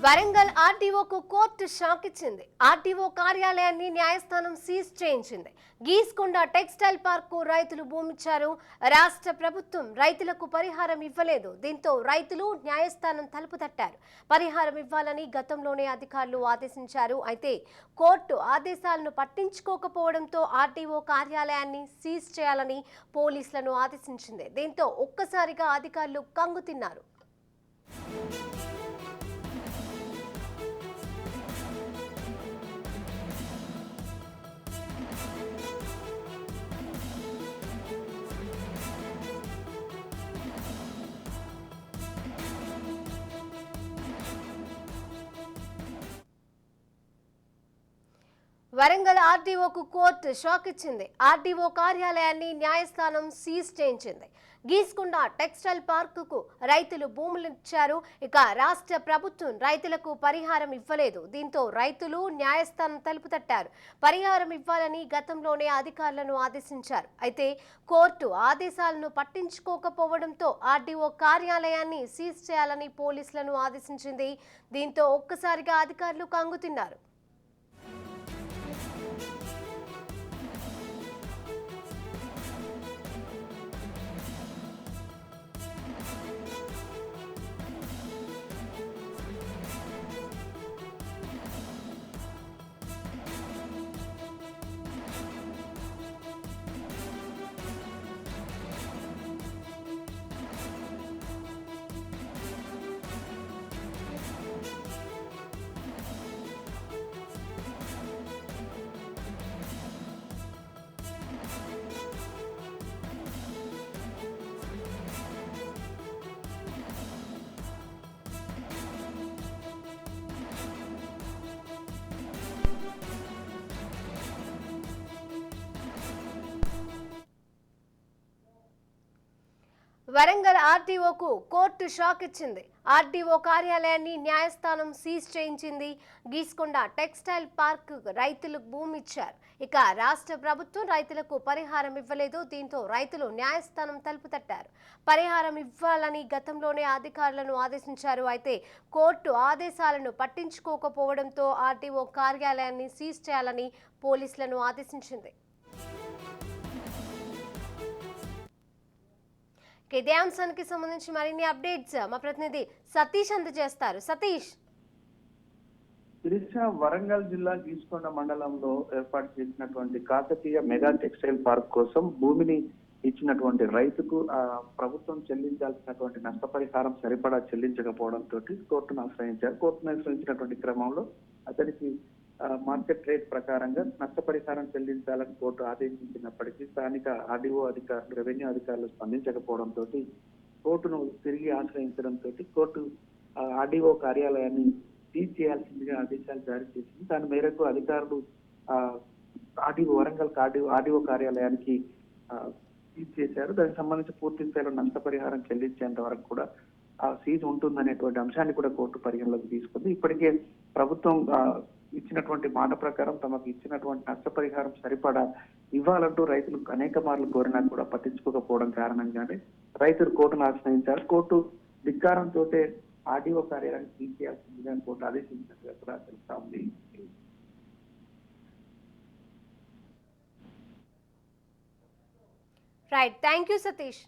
Warangal ఆర్టీఓకు court shock ఇచ్చింది. RTO కార్యాలయాన్ని న్యాయస్థానం సీజ్ చేయించింది. గీస్కొండ టెక్స్టైల్ పార్క్ కు రైతులు భూమిచ్చారు. రాష్ట్ర ప్రభుత్వం రైతులకు పరిహారం ఇవ్వలేదు. దీంతో రైతులు న్యాయస్థానం తలుపు తట్టారు. పరిహారం ఇవ్వాలని గతంలోనే అధికారులు ఆదేశించారు. అయితే కోర్టు ఆదేశాలను పట్టించుకోకపోవడంతో ఆర్టీఓ కార్యాలయాన్ని సీజ్ చేయాలని పోలీసులను ఆదేశించింది. దీంతో ఒక్కసారిగా అధికారులు కంగుతిన్నారు. వరంగల్ ఆర్టీఓకు కోర్టు షాక్ ఇచ్చింది. ఆర్టీఓ కార్యాలయాన్ని న్యాయస్థానం సీజ్ చేయించింది. గీస్కొండ టెక్స్టైల్ పార్కుకు రైతులు భూములిచ్చారు. ఇక రాష్ట్ర ప్రభుత్వం రైతులకు పరిహారం ఇవ్వలేదు. దీంతో రైతులు న్యాయస్థానం తలుపు తట్టారు. పరిహారం ఇవ్వాలని గతంలోనే అధికారులను ఆదేశించారు. అయితే కోర్టు ఆదేశాలను పట్టించుకోకపోవడంతో ఆర్టీఓ కార్యాలయాన్ని సీజ్ చేయాలని పోలీసులను ఆదేశించింది. దీంతో ఒక్కసారిగా అధికారులు కంగుతిన్నారు. వరంగల్ ఆర్టీఓకు కోర్టు షాక్ ఇచ్చింది. ఆర్టీఓ కార్యాలయాన్ని న్యాయస్థానం సీజ్ చేయించింది. గీస్కొండ టెక్స్టైల్ పార్క్ రైతులు భూమి ఇచ్చారు. ఇక రాష్ట్ర ప్రభుత్వం రైతులకు పరిహారం ఇవ్వలేదు. దీంతో రైతులు న్యాయస్థానం తలుపు తట్టారు. పరిహారం ఇవ్వాలని గతంలోనే అధికారులను ఆదేశించారు. అయితే కోర్టు ఆదేశాలను పట్టించుకోకపోవడంతో ఆర్టీఓ కార్యాలయాన్ని సీజ్ చేయాలని పోలీసులను ఆదేశించింది. ఇదే అంశానికి సంబంధించి మరిన్ని అప్డేట్స్ మా ప్రతినిధి సతీష్ అందజేస్తారు. సతీష్, వరంగల్ జిల్లా గీస్కొండ మండలంలో ఏర్పాటు చేసినటువంటి కాకతీయ మెగా టెక్స్టైల్ పార్క్ కోసం భూమిని ఇచ్చినటువంటి రైతుకు ప్రభుత్వం చెల్లించాల్సినటువంటి నష్టపరిహారం సరిపడా చెల్లించకపోవడంతో కోర్టును ఆశ్రయించారు. కోర్టును ఆశ్రయించినటువంటి క్రమంలో అతనికి మార్కెట్ రేట్ ప్రకారంగా నష్టపరిహారం చెల్లించాలని కోర్టు ఆదేశించినప్పటికీ స్థానిక ఆర్డీఓ అధికారులు, రెవెన్యూ అధికారులు స్పందించకపోవడంతో కోర్టును తిరిగి ఆశ్రయించడంతో కోర్టు ఆర్డీఓ కార్యాలయాన్ని సీజ్ చేయాల్సిందిగా ఆదేశాలు జారీ చేసింది. దాని మేరకు అధికారులు వరంగల్ ఆర్డీఓ కార్యాలయానికి సీజ్ చేశారు. దానికి సంబంధించి పూర్తి స్థాయిలో నష్టపరిహారం చెల్లించేంత వరకు కూడా సీజ్ ఉంటుందనేటువంటి అంశాన్ని కూడా కోర్టు పరిగణలోకి తీసుకుంది. ఇప్పటికే ప్రభుత్వం ఇచ్చినటువంటి మాట ప్రకారం తమకు ఇచ్చినటువంటి నష్టపరిహారం సరిపడా ఇవ్వాలంటూ రైతులు అనేక మార్లు కోరినా కూడా పట్టించుకోకపోవడం కారణంగానే రైతులు కోర్టును ఆశ్రయించారు. కోర్టు ధిక్కారంతో ఆర్డీఓ కార్యాలయాన్ని సీజ్ చేయాల్సిందిగా కోర్టు ఆదేశించినట్టుగా కూడా తెలుస్తా ఉంది. Right, thank you Satish.